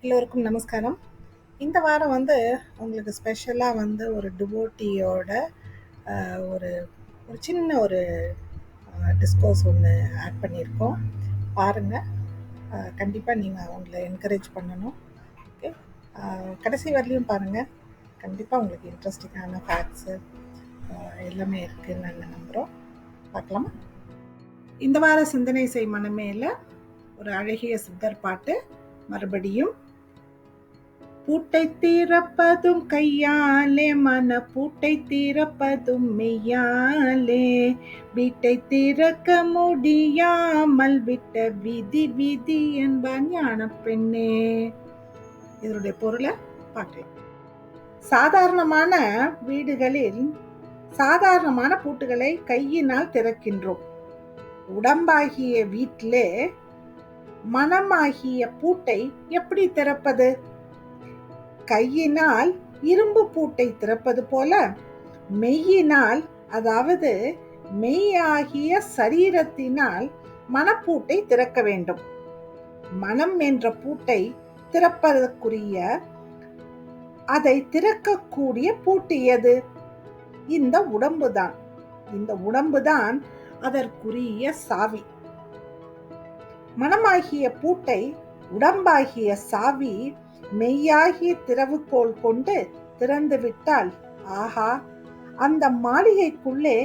எல்லோருக்கும் நமஸ்காரம். இந்த வாரம் உங்களுக்கு ஸ்பெஷலாக ஒரு டிவோட்டியோட ஒரு ஒரு சின்ன ஒரு டிஸ்கோர்ஸ் ஒன்று ஆட் பண்ணியிருக்கோம். பாருங்கள், கண்டிப்பாக நீங்கள் அவங்கள என்கரேஜ் பண்ணணும். ஓகே, கடைசி வரலையும் பாருங்கள். கண்டிப்பாக உங்களுக்கு இன்ட்ரெஸ்டிங்கான ஃபேக்ட்ஸு எல்லாமே இருக்குதுன்னு நாங்கள் நம்புகிறோம். பார்க்கலாமா? இந்த வார சிந்தனை செய் மனமேல ஒரு அழகிய சித்தர் பாட்டு. மறுபடியும், பூட்டை தீரப்பதும் கையாலே, மன பூட்டை தீரப்பதும் மெய்யாலே, வீட்டை திறக்க முடியாமல் விட்ட விதி விதி என்பான் ஞான பெண்ணே. இதனுடைய பொருளை பார்க்கலாம். சாதாரணமான வீடுகளில் சாதாரணமான பூட்டுகளை கையினால் திறக்கின்றோம். உடம்பாகிய வீட்டிலே மனமாகிய பூட்டை எப்படி திறப்பது? கையினால் இரும்பு பூட்டை திறப்பது போல மெய்யினால், அதாவது மெய்யாகிய சரீரத்தினால் மனப்பூட்டை திறக்க வேண்டும். மனம் என்ற பூட்டை திறப்பதற்குரிய, அதை திறக்கக்கூடிய பூட்டு எது? இந்த உடம்புதான். இந்த உடம்புதான் அதற்குரிய சாவி. மனமாகிய பூட்டை உடம்பாகிய சாவி மெய்யாகிய திறவுகோல் கொண்டு திறந்து விட்டால், ஆஹா, அந்த மாளிகைக்குள்ளே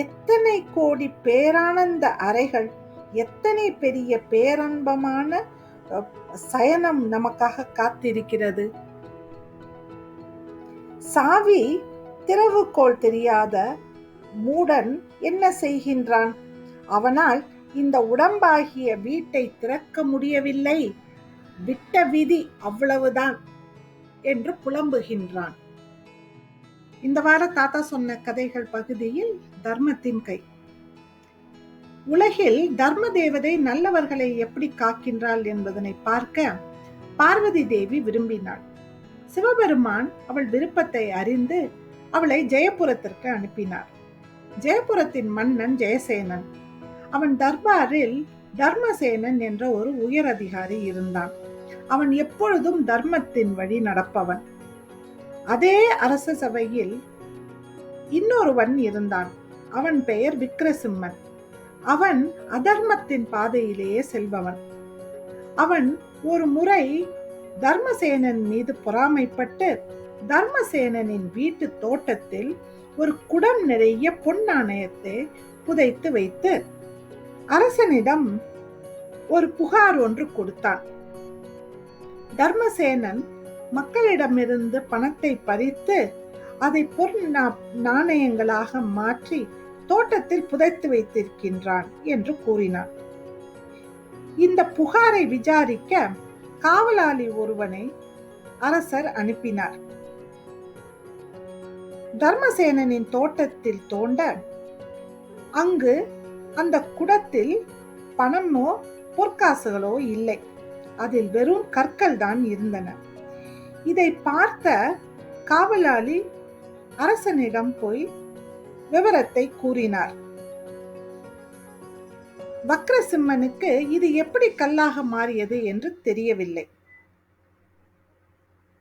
எத்தனை கோடி பேரானந்த அறைகள், எத்தனை பெரிய பேரன்பமான சயனம் நமக்காக காத்திருக்கிறது. சாவி திறவுகோல் தெரியாத மூடன் என்ன செய்கின்றான்? அவனால் இந்த உடம்பாகிய வீட்டை திறக்க முடியவில்லை, விட்ட விதி அவ்வளவுதான் என்று புலம்புகின்றான். இந்த வார தாத்தா சொன்ன கதைகள் பகுதியில் தர்மத்தின் கை. உலகில் தர்ம தேவதை நல்லவர்களை எப்படி காக்கின்றாள் என்பதனை பார்க்க பார்வதி தேவி விரும்பினாள். சிவபெருமான் அவள் விருப்பத்தை அறிந்து அவளை ஜெயபுரத்திற்கு அனுப்பினார். ஜெயபுரத்தின் மன்னன் ஜெயசேனன். அவன் தர்பாரில் தர்மசேனன் என்ற ஒரு உயர் அதிகாரி இருந்தான். அவன் எப்பொழுதும் தர்மத்தின் வழி நடப்பவன். அதே அரச சபையில் இன்னொருவன் இருந்தான். அவன் பெயர் விக்ரசிம்மன். அவன் அதர்மத்தின் பாதையிலேயே செல்பவன். அவன் ஒரு முறை தர்மசேனன் மீது பொறாமைப்பட்டு தர்மசேனனின் வீட்டு தோட்டத்தில் ஒரு குடம் நிறைய பொன் நாணயத்தை புதைத்து வைத்து அரசனிடம் ஒரு புகார் ஒன்று கொடுத்தான். தர்மசேனன் மக்களிடமிருந்து பணத்தை பறித்து அதை பொன் நாணயங்களாக மாற்றி தோட்டத்தில் புதைத்து வைத்திருக்கின்றான் என்று கூறினான். இந்த புகாரை விசாரிக்க காவலாளி ஒருவனை அரசர் அனுப்பினார். தர்மசேனனின் தோட்டத்தில் தோண்ட அங்கு அந்த குடத்தில் பணமோ பொற்காசுகளோ இல்லை. அதில் வெறும் கற்கள் தான் இருந்தன. இதை பார்த்த காவலாளி அரசனிடம் போய் விவரத்தை கூறினார். வக்ரசிம்மனுக்கு இது எப்படி கல்லாக மாறியது என்று தெரியவில்லை.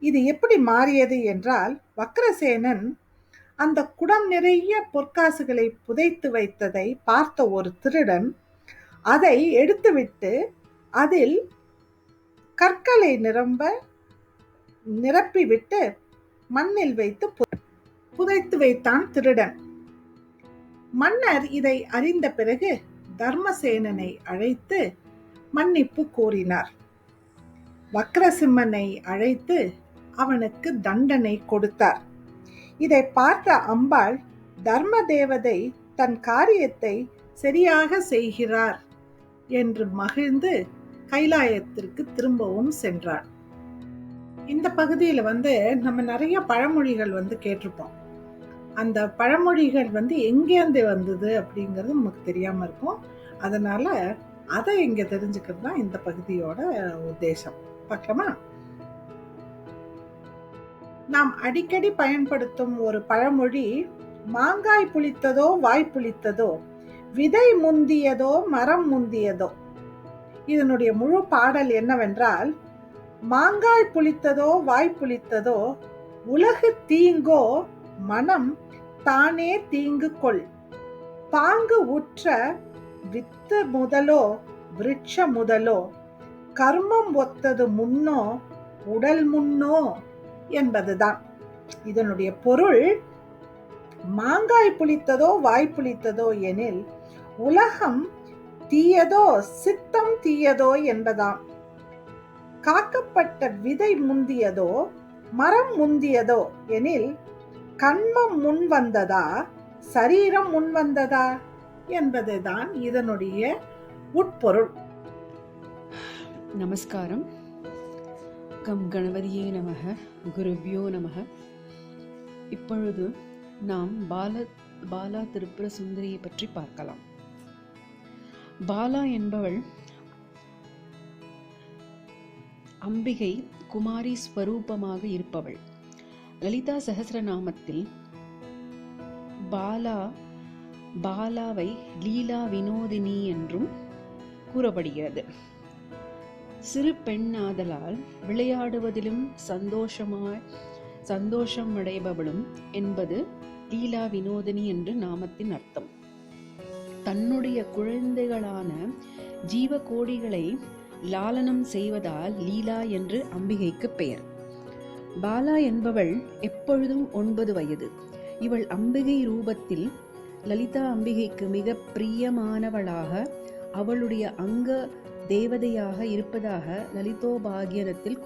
இது எப்படி மாறியது என்றால், வக்ரசேனன் அந்த குடம் நிறைய பொற்காசுகளை புதைத்து வைத்ததை பார்த்த ஒரு திருடன் அதை எடுத்துவிட்டு அதில் கற்களை நிரப்பிவிட்டு மண்ணில் வைத்து புதைத்து வைத்தான் திருடன். மன்னர் இதை அறிந்த பிறகு தர்மசேனனை அழைத்து மன்னிப்பு கோரினார். வக்ரசிம்மனை அழைத்து அவனுக்கு தண்டனை கொடுத்தார். இதை பார்த்த அம்பாள், தர்ம தேவதை தன் காரியத்தை சரியாக செய்கிறார் என்று மகிழ்ந்து கைலாயத்திற்கு திரும்பவும் சென்றார். இந்த பகுதியில் நம்ம நிறைய பழமொழிகள் கேட்டிருப்போம். அந்த பழமொழிகள் எங்கேருந்து வந்தது அப்படிங்கிறது நமக்கு தெரியாம இருக்கும். அதனால அதை இங்க தெரிஞ்சுக்கிறது தான் இந்த பகுதியோட உத்தேசம். பார்க்கலாமா? நாம் அடிக்கடி பயன்படுத்தும் ஒரு பழமொழி, மாங்காய் புளித்ததோ வாய் புளித்ததோ, விதை முந்தியதோ மரம் முந்தியதோ. இதனுடைய முழு பாடல் என்னவென்றால், மாங்காய் புளித்ததோ வாய் புளித்ததோ, உலகு தீங்கோ மனம் தானே தீங்கு கொள். பாங்கு உற்ற வித்து முதலோ விருட்ச முதலோ, கர்மம் ஒத்தது முன்னோ உடல் முன்னோ என்பதுதான் இதனுடைய பொருள். மாங்காய் புளித்ததோ வாய் புளித்ததோ எனில் உலகம் தீயதோ சித்தம் தீயதோ என்பதாம். காக்கப்பட்ட விதை முந்தியதோ மரம் முந்தியதோ எனில் கண்மம் முன் வந்ததா சரீரம் முன் வந்ததா என்பதுதான் இதனுடைய உட்பொருள். நமஸ்காரம். கம் கணபதியே நமக, குருவ்யோ நமக. இப்பொழுது நாம் பாலா திரிபுர சுந்தரியை பற்றி பார்க்கலாம். பாலா என்பவள் அம்பிகை குமாரி ஸ்வரூபமாக இருப்பவள். லலிதா சஹஸ்ரநாமத்தில் பாலாவை லீலா வினோதினி என்றும் கூறப்படுகிறது. சிறு பெண்ணாதலால் விளையாடுவதிலும் சந்தோஷம் அடைபவளும் என்பது லீலா வினோதினி என்று நாமத்தின் அர்த்தம். தன்னுடைய குழந்தைகளான ஜீவகோடிகளை லாலனம் செய்வதால் லீலா என்று அம்பிகைக்கு பெயர். பாலா என்பவள் எப்பொழுதும் 9 வயது. இவள் அம்பிகை ரூபத்தில் லலிதா அம்பிகைக்கு மிக பிரியமானவளாக, அவளுடைய அங்க தேவதையாக இருப்பதாக லலிதோபாகியனத்தில்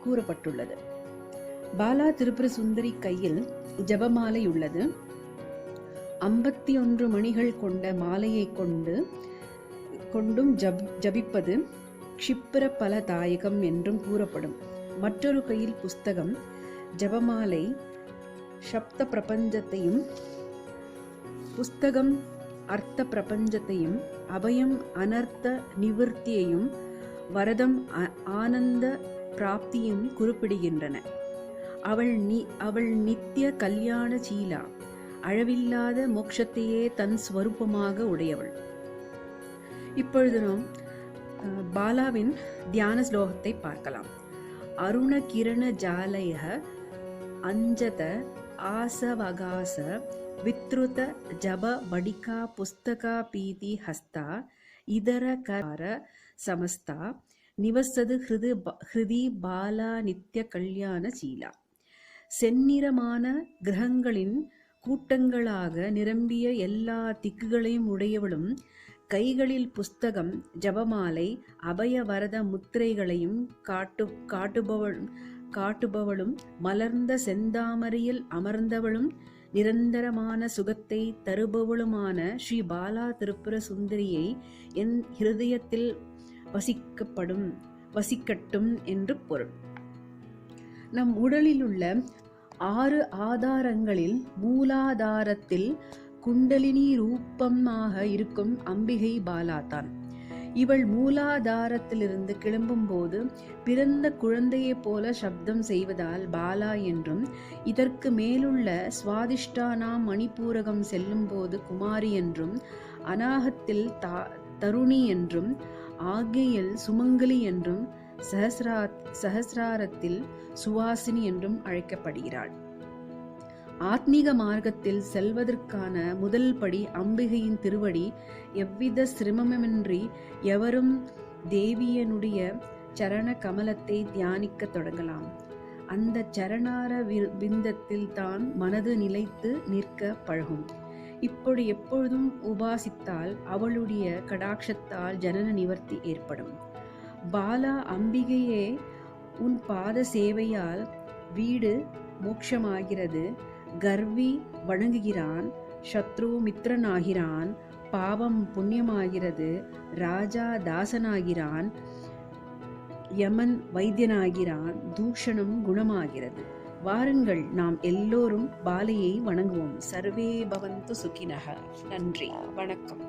கூறப்பட்டுள்ளது. பாலா திரிபுர சுந்தரி கையில் ஜபமாலை உள்ளது. 51 மணிகள் கொண்ட மாலையை கொண்டும் ஜபிப்பது க்ஷிப்ர பலதாயகம் என்றும் கூறப்படும். மற்றொரு கையில் புஸ்தகம். ஜபமாலை சப்த பிரபஞ்சத்தையும், புஸ்தகம் அர்த்த பிரபஞ்சத்தையும், அபயம் அனர்த்த நிவர்த்தியையும், வரதம் ஆனந்த பிராப்தியும் குறிப்பிடுகின்றன. அவள் நித்திய கல்யாண சீலா, அழவில்லாத மோட்சத்தையே தன் ஸ்வரூபமாக உடையவள். இப்பொழுது நாம் பாலாவின் தியான ஸ்லோகத்தை பார்க்கலாம். அருண கிரண ஜாலய அஞ்சத ஆசவகாச வித்ருத ஜப வடிகா புஸ்தகா பீதி ஹஸ்தா இதர கார சமஸ்தா நிவசது ஹிருதி பாலா நித்திய கல்யாண சீலா. செந்நிறமான கிரகங்களின் கூட்டங்களாக நிரம்பிய எல்லா திக்குகளையும் உடையவளும், கைகளில் புஸ்தகம், ஜபமாலை, அபயவரத முத்திரைகளையும் காட்டுபவளும், மலர்ந்த செந்தாமரையில் அமர்ந்தவளும், நிரந்தரமான சுகத்தை தருபவளுமான ஸ்ரீ பாலா திரிபுர சுந்தரியை என் ஹிருதயத்தில் வசிக்கட்டும் என்று பொருள். நம் உடலில் உள்ள 6 ஆதாரங்களில் மூலாதாரத்தில் குண்டலினி ரூபமாக இருக்கும் அம்பிகை பாலாதான். இவள் மூலாதாரத்திலிருந்து கிளம்பும் போது பிறந்த குழந்தையைப் போல சப்தம் செய்வதால் பாலா என்றும், இதற்கு மேலுள்ள சுவாதிஷ்டானா மணிப்பூரகம் செல்லும் போது குமாரி என்றும், அநாகத்தில் தருணி என்றும், ஆகையில் சுமங்கலி என்றும், சஹசிராரத்தில் சுவாசினி என்றும் அழைக்கப்படுகிறாள். ஆத்மீக மார்க்கத்தில் செல்வதற்கான முதல் படி அம்பிகையின் திருவடி. எவ்வித சிரமமின்றி எவரும் தேவியனுடைய சரண கமலத்தை தியானிக்க தொடங்கலாம். அந்த சரணார பிந்தத்தில் தான் மனது நிலைத்து நிற்க பழகும். இப்படி எப்பொழுதும் உபாசித்தால் அவளுடைய கடாட்சத்தால் ஜனன நிவர்த்தி ஏற்படும். பாலா அம்பிகையே உன் பாத சேவையால் வீடு மோட்சமாகிறது, கர்வி வணங்குகிறான், சத்ரு மித்ரனாகிறான், பாவம் புண்ணியமாகிறது, ராஜா தாசனாகிறான், யமன் வைத்தியனாகிறான், தூஷணம் குணமாகிறது. வாருங்கள், நாம் எல்லோரும் பாலையை வணங்குவோம். சர்வே பவந்து சுகினஹ. நன்றி, வணக்கம்.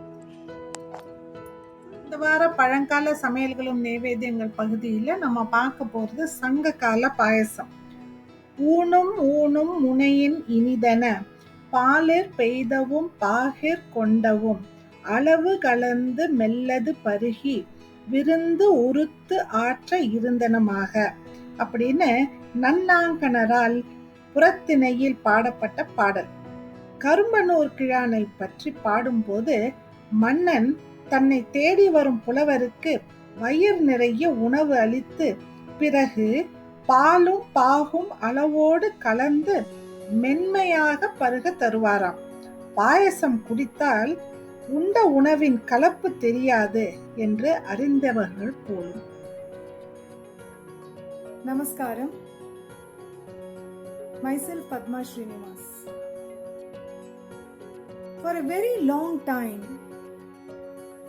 இந்த வார பழங்கால சமையல்களும் நைவேத்தியங்கள் பகுதியில நம்ம பார்க்க போறது சங்க கால பாயசம். ஊனும் ஊனும் முனையின் இனிதன, பாலிற் பெய்தவும் பாகிற் கொண்டவும், அளவு கலந்து மெல்லது பருகி, விருந்து உறுத்து ஆற்ற இருந்தனமாக அப்படின்னு நன்னாங்கனரால் புறத்திணையில் பாடப்பட்ட பாடல். கரும்பனூர் கிழானை பற்றி பாடும்போது மன்னன் தன்னை தேடி வரும் புலவருக்கு வயிறு நிறைய உணவு அளித்து பிறகு பாலும் பாகும் அளவோடு கலந்து மென்மையாக பருக தருவாராம். பாயசம் குடித்தால் உண்ட உணவின் கலப்பு தெரியாது என்று அறிந்தவர்கள் போலும். Namaskaram. Myself Padma Srinivas. For a very long time,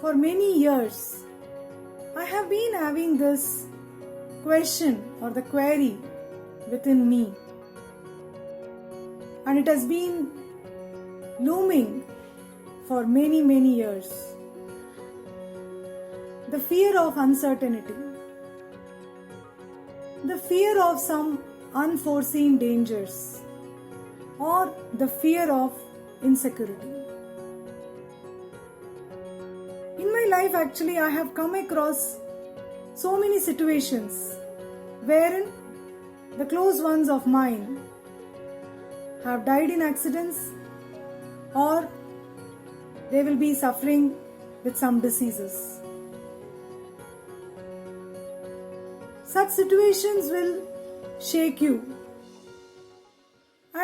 for many years, I have been having this question or the query within me, and it has been looming for many years. The fear of uncertainty, the fear of some unforeseen dangers, or the fear of insecurity. In my life, actually, I have come across so many situations wherein the close ones of mine have died in accidents, or they will be suffering with some diseases. Such situations will shake you,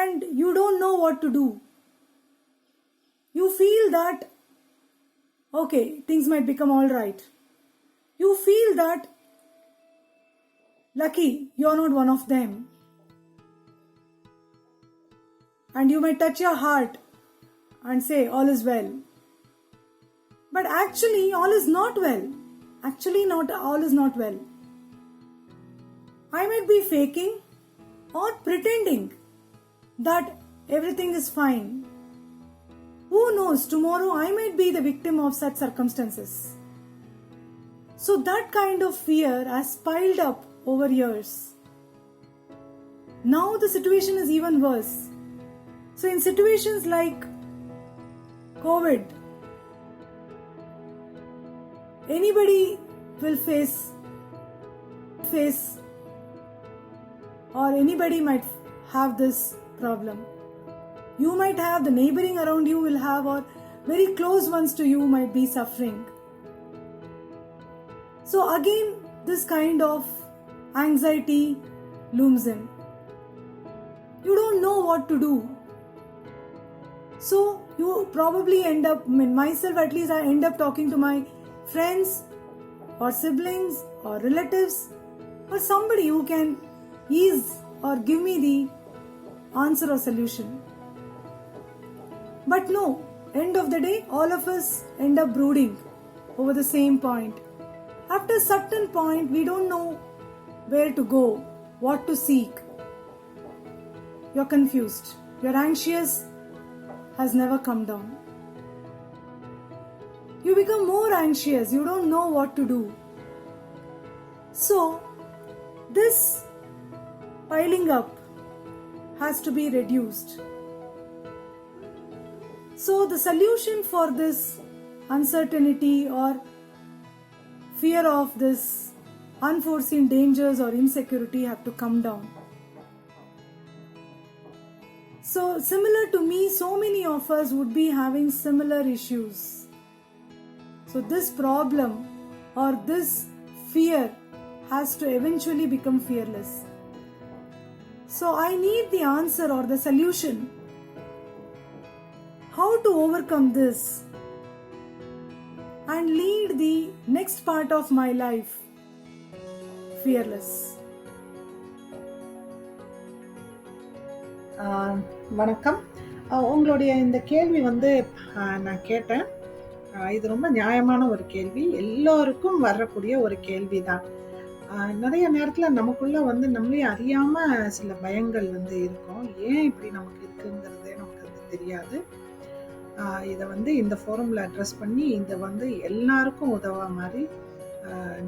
and you don't know what to do. You feel that, okay, things might become all right. You feel that, lucky, you're not one of them. And you might touch your heart and say, all is well. But actually, all is not well. Actually, not all is not well. I might be faking or pretending that everything is fine. Who knows, tomorrow I might be the victim of such circumstances. So that kind of fear has piled up over years. Now the situation is even worse. So in situations like COVID, anybody will face or anybody might have this problem. You might have, the neighboring around you will have, or very close ones to you might be suffering. So again, this kind of anxiety looms in. You don't know what to do. So you probably end up, myself at least, I end up talking to my friends or siblings or relatives or somebody who can ease or give me the answer or solution. But no, end of the day, all of us end up brooding over the same point. After a certain point, we don't know where to go, what to seek. You're confused. You're anxious, has never come down. You become more anxious. You don't know what to do. So, this piling up has to be reduced. So the solution for this uncertainty or fear of this unforeseen dangers or insecurity have to come down. So similar to me, so many of us would be having similar issues. So this problem or this fear has to eventually become fearless. So I need the answer or the solution. How to overcome this and lead the next part of my life fearless. வணக்கம். உங்களுடைய இந்த கேள்வி நான் கேட்டேன். இது ரொம்ப நியாயமான ஒரு கேள்வி. எல்லோருக்கும் வரக்கூடிய ஒரு கேள்விதான். நிறைய நேரத்தில் நமக்குள்ள நம்மளே அறியாம சில பயங்கள் இருக்கும். ஏன் இப்படி நமக்கு இருக்குங்கிறதே நமக்கு தெரியாது. இதை இந்த ஃபோரமில் அட்ரஸ் பண்ணி இதை எல்லாருக்கும் உதவ மாதிரி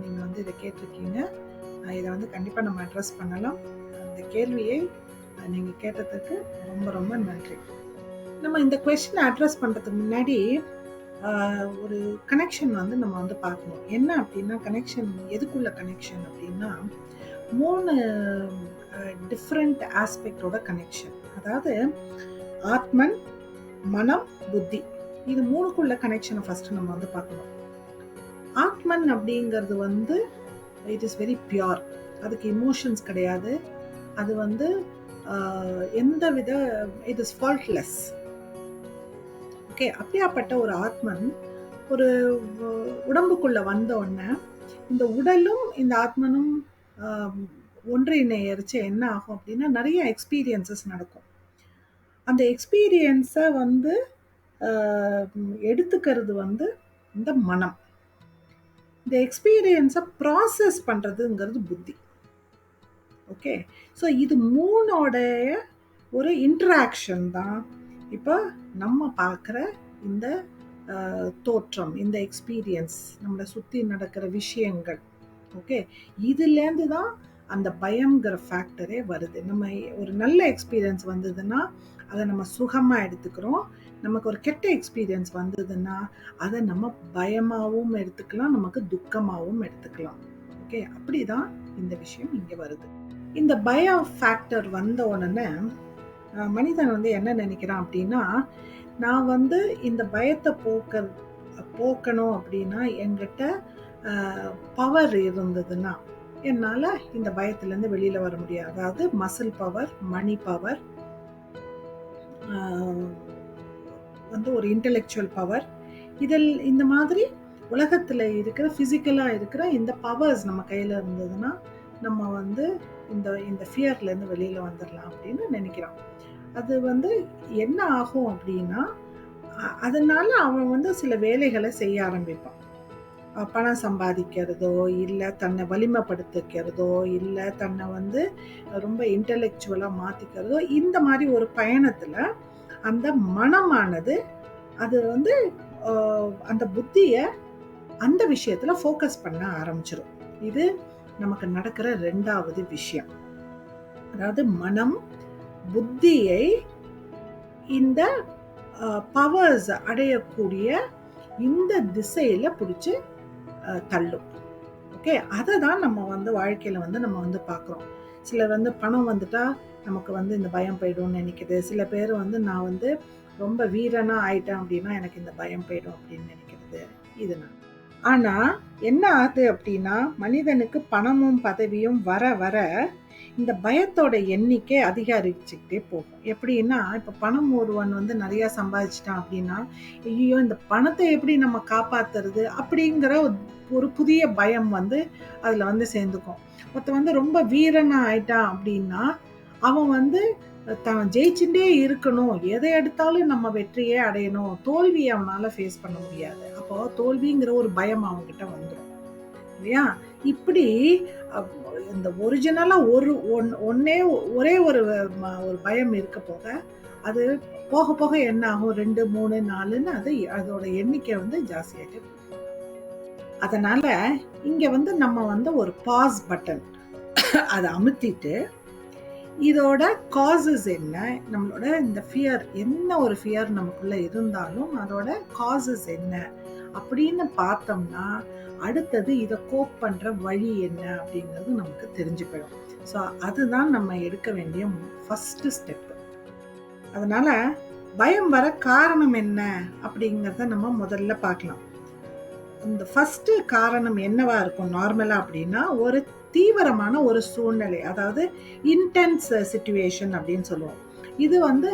நீங்கள் இதை கேட்டிருக்கீங்க. இதை கண்டிப்பாக நம்ம அட்ரஸ் பண்ணலாம். இந்த கேள்வியை நீங்கள் கேட்டதுக்கு ரொம்ப ரொம்ப நன்றி. நம்ம இந்த கொஸ்டினை அட்ரஸ் பண்ணுறதுக்கு முன்னாடி ஒரு கனெக்ஷன் வந்து நம்ம வந்து பார்க்கணும். என்ன அப்படின்னா கனெக்ஷன் எதுக்குள்ள கனெக்ஷன் அப்படின்னா 3 டிஃப்ரெண்ட் ஆஸ்பெக்டோட கனெக்ஷன். அதாவது ஆத்மன், மனம், புத்தி, இது 3க்குள்ள கனெக்ஷனை ஃபர்ஸ்ட் நம்ம வந்து பார்க்கணும். ஆத்மன் அப்படிங்கிறது வந்து இட் இஸ் வெரி பியூர். அதுக்கு இமோஷன்ஸ் கிடையாது. அது வந்து எந்த வித இட் இஸ் ஃபால்ட்லெஸ். ஓகே, அப்படியாப்பட்ட ஒரு ஆத்மன் ஒரு உடம்புக்குள்ள வந்த உடனே இந்த உடலும் இந்த ஆத்மனும் ஒன்றிணையரிச்சு என்ன ஆகும் அப்படின்னா நிறைய எக்ஸ்பீரியன்சஸ் நடக்கும். அந்த எக்ஸ்பீரியன்ஸை வந்து எடுத்துக்கிறது வந்து இந்த மனம். இந்த எக்ஸ்பீரியன்ஸை ப்ராசஸ் பண்ணுறதுங்கிறது புத்தி. ஓகே, ஸோ இது 3ஓடைய ஒரு இன்ட்ராக்ஷன் தான் இப்போ நம்ம பார்க்குற இந்த தோற்றம், இந்த எக்ஸ்பீரியன்ஸ், நம்மளை சுற்றி நடக்கிற விஷயங்கள். ஓகே, இதுலேருந்து தான் அந்த பயம்ங்கிற ஃபேக்டரே வருது. நம்ம ஒரு நல்ல எக்ஸ்பீரியன்ஸ் வந்ததுன்னா அதை நம்ம சுகமாக எடுத்துக்கிறோம். நமக்கு ஒரு கெட்ட எக்ஸ்பீரியன்ஸ் வந்ததுன்னா அதை நம்ம பயமாகவும் எடுத்துக்கலாம், நமக்கு துக்கமாகவும் எடுத்துக்கலாம். ஓகே, அப்படி தான் இந்த விஷயம் இங்கே வருது. இந்த பய ஃபேக்டர் வந்த உடனே மனிதன் வந்து என்ன நினைக்கிறான் அப்படின்னா, நான் வந்து இந்த பயத்தை போக்கணும் அப்படின்னா என்கிட்ட பவர் இருந்ததுன்னா என்னால் இந்த பயத்திலேருந்து வெளியில் வர முடியாது. அதாவது மசில் பவர், மணி பவர், வந்து ஒரு இன்டெலெக்சுவல் பவர், இதில் இந்த மாதிரி உலகத்தில் இருக்கிற ஃபிசிக்கலாக இருக்கிற இந்த பவர்ஸ் நம்ம கையில் இருந்ததுன்னா நம்ம வந்து இந்த ஃபியர்லேருந்து வெளியில் வந்துடலாம் அப்படின்னு நினைக்கிறான். அது வந்து என்ன ஆகும் அப்படின்னா அதனால அவன் வந்து சில வேலைகளை செய்ய ஆரம்பிப்பான். பணம் சம்பாதிக்கிறதோ, இல்லை தன்னை வலிமைப்படுத்திக்கிறதோ, இல்லை தன்னை வந்து ரொம்ப இன்டெலெக்சுவலாக மாற்றிக்கிறதோ, இந்த மாதிரி ஒரு பயணத்தில் அந்த மனமானது அது வந்து அந்த புத்தியை அந்த விஷயத்தில் ஃபோக்கஸ் பண்ண ஆரம்பிச்சிடும். இது நமக்கு நடக்கிற 2வது விஷயம். அதாவது மனம் புத்தியை இந்த பவர்ஸ் அடையக்கூடிய இந்த திசையில் பிடிச்சி தள்ளும். ஓகே, அதை தான் நம்ம வந்து வாழ்க்கையில் வந்து நம்ம வந்து பார்க்குறோம். சிலர் வந்து பணம் வந்துட்டா நமக்கு வந்து இந்த பயம் போய்டும்னு நினைக்குது. சில பேர் வந்து நான் வந்து ரொம்ப வீரனாக ஆயிட்டேன் அப்படின்னா எனக்கு இந்த பயம் போய்டும் அப்படின்னு நினைக்கிறது. இதுதான். ஆனால் என்ன ஆகுது அப்படின்னா மனிதனுக்கு பணமும் பதவியும் வர வர இந்த பயத்தோட எண்ணிக்கை அதிகரிச்சுக்கிட்டே போகும். எப்படின்னா இப்போ பணம் ஒருவன் வந்து நிறையா சம்பாதிச்சிட்டான் அப்படின்னா ஐயோ இந்த பணத்தை எப்படி நம்ம காப்பாற்றுறது அப்படிங்கிற ஒரு புதிய பயம் வந்து அதில் வந்து சேர்ந்துக்கும். ஒருத்தன் வந்து ரொம்ப வீரனாக ஆயிட்டான் அப்படின்னா அவன் வந்து தான் ஜெயிச்சுட்டே இருக்கணும், எதை எடுத்தாலும் நம்ம வெற்றியே அடையணும், தோல்வியை அவனால் ஃபேஸ் பண்ண முடியாது. அப்போ தோல்விங்கிற ஒரு பயம் அவங்ககிட்ட வந்துடும் இல்லையா? இப்படி இந்த ஒரிஜினலாக ஒரே ஒரு பயம் இருக்க போக அது போக போக என்ன ஆகும், 2, 3, 4ன்னு அதோட எண்ணிக்கை வந்து ஜாஸ்தியாகிட்டு. அதனால இங்க வந்து நம்ம வந்து ஒரு பாஸ் பட்டன் அதை அமுத்திட்டு இதோட காசஸ் என்ன, நம்மளோட இந்த ஃபியர், என்ன ஒரு ஃபியர் நமக்குள்ள இருந்தாலும் அதோட காசஸ் என்ன அப்படின்னு பார்த்தோம்னா அடுத்தது இதை கோப் பண்ற வழி என்ன அப்படிங்கிறது நமக்கு தெரிஞ்சு போயிடும். ஸோ அதுதான் நம்ம எடுக்க வேண்டிய ஃபர்ஸ்ட் ஸ்டெப். அதனால பயம் வர காரணம் என்ன அப்படிங்கிறத நம்ம முதல்ல பார்க்கலாம். இந்த ஃபர்ஸ்ட் காரணம் என்னவா இருக்கும் நார்மலா அப்படின்னா ஒரு தீவிரமான ஒரு சூழ்நிலை, அதாவது இன்டென்ஸ் சிச்சுவேஷன் அப்படின்னு சொல்லுவோம். இது வந்து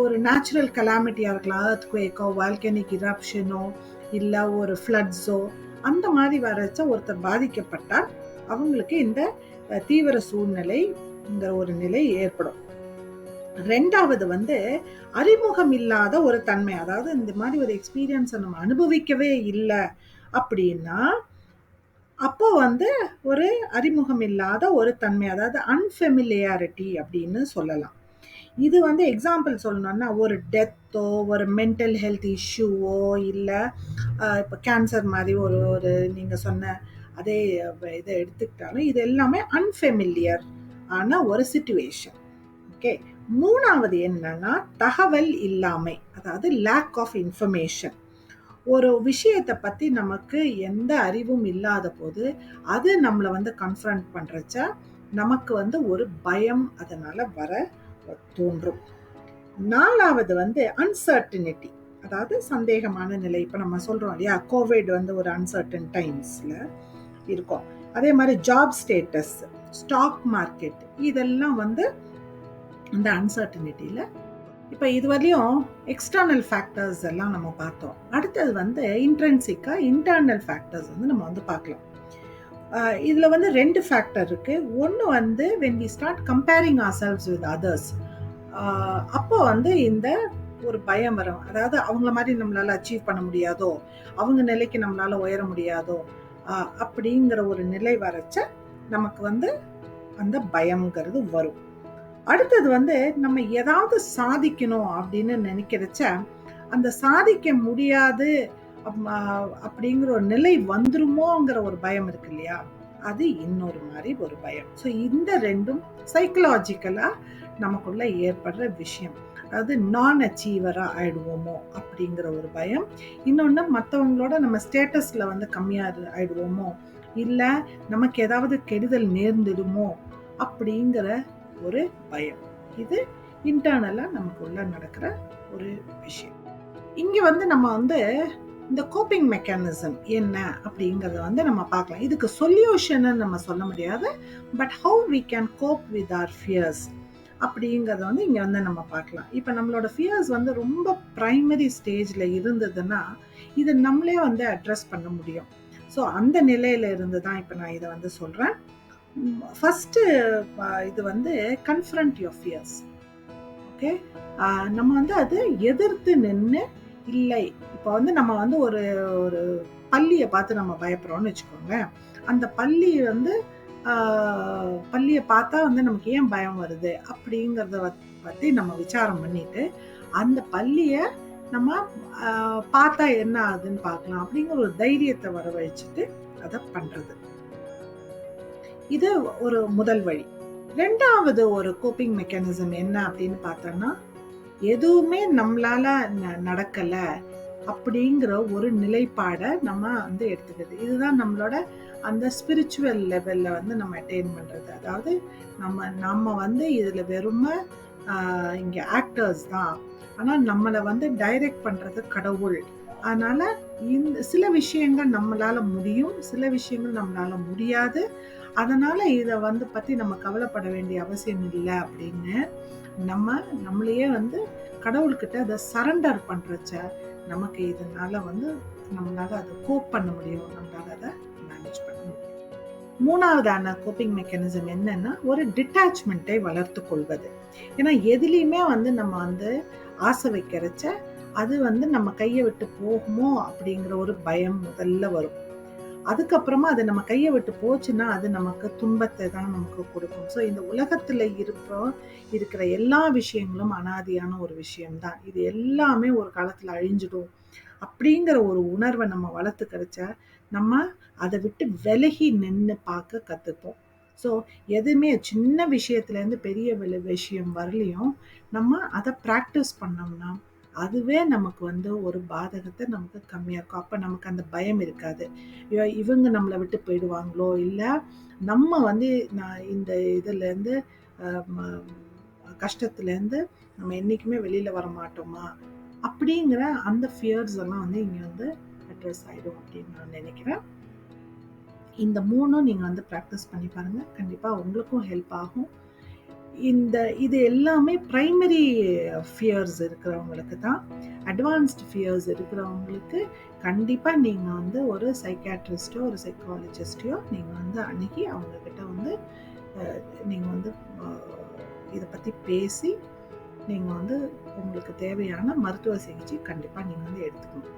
ஒரு நேச்சுரல் கலாமிட்டியா இருக்கலாம், எர்த்குவேக்கோ, வால்கனிக் இரப்ஷனோ, இல்லை ஒரு ஃப்ளட்ஸோ, அந்த மாதிரி வரச்ச ஒருத்தர் பாதிக்கப்பட்டால் அவங்களுக்கு இந்த தீவிர சூழ்நிலைங்கிற ஒரு நிலை ஏற்படும். 2வது வந்து அறிமுகம் இல்லாத ஒரு தன்மை, அதாவது இந்த மாதிரி ஒரு எக்ஸ்பீரியன்ஸை நம்ம அனுபவிக்கவே இல்லை அப்படின்னா அப்போ வந்து ஒரு அறிமுகம் இல்லாத ஒரு தன்மை, அதாவது அன்ஃபெமிலியாரிட்டி அப்படின்னு சொல்லலாம். இது வந்து எக்ஸாம்பிள் சொல்லணும்னா ஒரு டெத்தோ, ஒரு மென்டல் ஹெல்த் இஷ்யூவோ, இல்லை இப்போ கேன்சர் மாதிரி ஒரு நீங்கள் சொன்ன அதே இதை எடுத்துக்கிட்டாலும் இது எல்லாமே அன்ஃபெமிலியர் ஆன ஒரு சிச்சுவேஷன். ஓகே, 3வது என்னன்னா தகவல் இல்லாமை, அதாவது லேக் ஆஃப் இன்ஃபர்மேஷன். ஒரு விஷயத்தை பத்தி நமக்கு எந்த அறிவும் இல்லாத போது அது நம்மளை வந்து கன்ஃபரண்ட் பண்றச்ச நமக்கு வந்து ஒரு பயம் அதனால வர தோன்றும். 4வது வந்து அன்சர்டினிட்டி, அதாவது சந்தேகமான நிலை. இப்ப நம்ம சொல்றோம் இல்லையா, கோவிட் வந்து ஒரு அன்சர்டன் டைம்ஸ்ல இருக்கும். அதே மாதிரி ஜாப் ஸ்டேட்டஸ், ஸ்டாக் மார்க்கெட், இதெல்லாம் வந்து இந்த அன்சர்டினிட்டியில. இப்ப இதுவரையும் எக்ஸ்டர்னல் ஃபேக்டர்ஸ் எல்லாம் நம்ம பார்த்தோம். அடுத்தது வந்து இன்ட்ரென்சிக்கா இன்டர்னல் ஃபேக்டர்ஸ் வந்து நம்ம வந்து பார்க்கலாம். இதுல வந்து 2 ஃபேக்டர் இருக்கு. ஒன்னு வந்து when we start comparing ourselves with others, அப்போ வந்து இந்த ஒரு பயம் வரும். அதாவது அவங்கள மாதிரி நம்மளால அச்சீவ் பண்ண முடியாதோ, அவங்க நிலைக்கு நம்மளால உயர முடியாதோ அப்படிங்கிற ஒரு நிலை வரச்ச நமக்கு வந்து அந்த பயம்ங்கிறது வரும். அடுத்தது வந்து நம்ம ஏதாவது சாதிக்கணும் அப்படின்னு நினைக்கிறச்ச அந்த சாதிக்க முடியாது அப்படிங்கிற ஒரு நிலை வந்துருமோங்கிற ஒரு பயம் இருக்கு இல்லையா, அது இன்னொரு மாதிரி ஒரு பயம். ஸோ இந்த 2ம் சைக்கலாஜிக்கலா நமக்குள்ள ஏற்படுற விஷயம். அதாவது நான் அச்சீவரா ஆயிடுவோமோ அப்படிங்கிற ஒரு பயம். இன்னொன்னு மற்றவங்களோட நம்ம ஸ்டேட்டஸ்ல வந்து கம்மியா ஆயிடுவோமோ, இல்ல நமக்கு ஏதாவது கெடுதல் நேர்ந்துடுமோ அப்படிங்கிற ஒரு பயம். இது இன்டர்னலா நமக்குள்ள நடக்கிற ஒரு விஷயம். இங்க வந்து நம்ம வந்து இந்த கோப்பிங் மெக்கானிசம் என்ன அப்படிங்கறத வந்து நம்ம பார்க்கலாம். இதுக்கு சொல்யூஷன் நம்ம சொல்ல முடியாது, but how we can cope with our fears அப்படிங்கறத வந்து இங்க வந்து நம்ம பார்க்கலாம். இப்ப நம்மளோட ஃபியர்ஸ் வந்து ரொம்ப பிரைமரி ஸ்டேஜ்ல இருந்ததுன்னா இதை நம்மளே வந்து அட்ரஸ் பண்ண முடியும். ஸோ அந்த நிலையில இருந்து தான் இப்ப நான் இதை வந்து சொல்றேன். ஃபர்ஸ்ட் இது வந்து கன்ஃபரண்ட் யுவர் ஃபியர்ஸ். ஓகே, நம்ம வந்து அது எதிர்த்து நின்று, இல்லை இப்போ வந்து நம்ம வந்து ஒரு ஒரு பல்லியை பார்த்து நம்ம பயப்படுறோம்னு வச்சுக்கோங்க. அந்த பல்லி வந்து பல்லியை பார்த்தா வந்து நமக்கு ஏன் பயம் வருது அப்படிங்கிறத பற்றி நம்ம விசாரம் பண்ணிட்டு அந்த பல்லியை நம்ம பார்த்தா என்ன ஆகுதுன்னு பார்க்கலாம் அப்படிங்கிற ஒரு தைரியத்தை வரவழைச்சிட்டு அதை பண்றது. இது ஒரு முதல் வழி. 2வது ஒரு கோப்பிங் மெக்கானிசம் என்ன அப்படின்னு பார்த்தோம்னா, எதுவுமே நம்மளால நடக்கல அப்படிங்கிற ஒரு நிலைப்பாடை நம்ம வந்து எடுத்துக்கிறது. இதுதான் நம்மளோட அந்த ஸ்பிரிச்சுவல் லெவல்ல வந்து நம்ம அட்டைன் பண்றது. அதாவது நம்ம வந்து இதுல வெறும இங்க ஆக்டர்ஸ் தான், ஆனா நம்மளை வந்து டைரக்ட் பண்றது கடவுள். அதனால இந்த சில விஷயங்கள் நம்மளால முடியும், சில விஷயங்கள் நம்மளால முடியாது. அதனால இதை வந்து பத்தி நம்ம கவலைப்பட வேண்டிய அவசியம் இல்லை அப்படின்னு நம்மளையே வந்து கடவுள்கிட்ட அதை சரண்டர் பண்றச்ச நமக்கு இதனால வந்து நம்மளால அதை கோப் பண்ண முடியும், நம்மளால அதை மேனேஜ் பண்ண முடியும். 3வதான கோப்பிங் மெக்கானிசம் என்னன்னா, ஒரு டிட்டாச்மெண்ட்டை வளர்த்து கொள்வது. ஏன்னா எதுலையுமே வந்து நம்ம வந்து ஆசை வைக்கிறச்ச அது வந்து நம்ம கையை விட்டு போகுமோ அப்படிங்கிற ஒரு பயம் முதல்ல வரும். அதுக்கப்புறமா அது நம்ம கையை விட்டு போச்சுன்னா அது நமக்கு துன்பத்தை தான் நமக்கு கொடுக்கும். ஸோ இந்த உலகத்துல இருக்கிற எல்லா விஷயங்களும் அனாதியான ஒரு விஷயம்தான், இது எல்லாமே ஒரு காலத்துல அழிஞ்சிடும் அப்படிங்கிற ஒரு உணர்வை நம்ம வளர்த்துக்கிறச்ச நம்ம அதை விட்டு விலகி நின்று பார்க்க கத்துப்போம். ஸோ எதுவுமே சின்ன விஷயத்துல இருந்து பெரிய விஷயம் வரலையும் நம்ம அதை ப்ராக்டிஸ் பண்ணோம்னா அதுவே நமக்கு வந்து ஒரு பாதகத்தை நமக்கு கம்மியா இருக்கும். அப்ப நமக்கு அந்த பயம் இருக்காது. இவங்க நம்மளை விட்டு போயிடுவாங்களோ, இல்ல நம்ம வந்து இந்த இதுல இருந்து கஷ்டத்துல இருந்து நம்ம என்னைக்குமே வெளியில வர மாட்டோமா அப்படிங்கிற அந்த ஃபியர்ஸ் எல்லாம் வந்து இங்க வந்து அட்ரஸ் ஆயிடும் அப்படின்னு நான் நினைக்கிறேன். இந்த 3ம் நீங்க வந்து ப்ராக்டிஸ் பண்ணி பாருங்க, கண்டிப்பா உங்களுக்கும் ஹெல்ப் ஆகும். இது எல்லாமே பிரைமரி ஃபியர்ஸ் இருக்கிறவங்களுக்கு தான். அட்வான்ஸ்டு ஃபியர்ஸ் இருக்கிறவங்களுக்கு கண்டிப்பா நீங்க வந்து ஒரு சைக்காட்ரிஸ்டோ ஒரு சைக்காலஜிஸ்டையோ நீங்க வந்து அணுகி அவங்க கிட்ட வந்து நீங்க வந்து இதை பத்தி பேசி நீங்க வந்து உங்களுக்கு தேவையான மருத்துவ சிகிச்சை கண்டிப்பா நீங்க வந்து எடுத்துக்கணும்.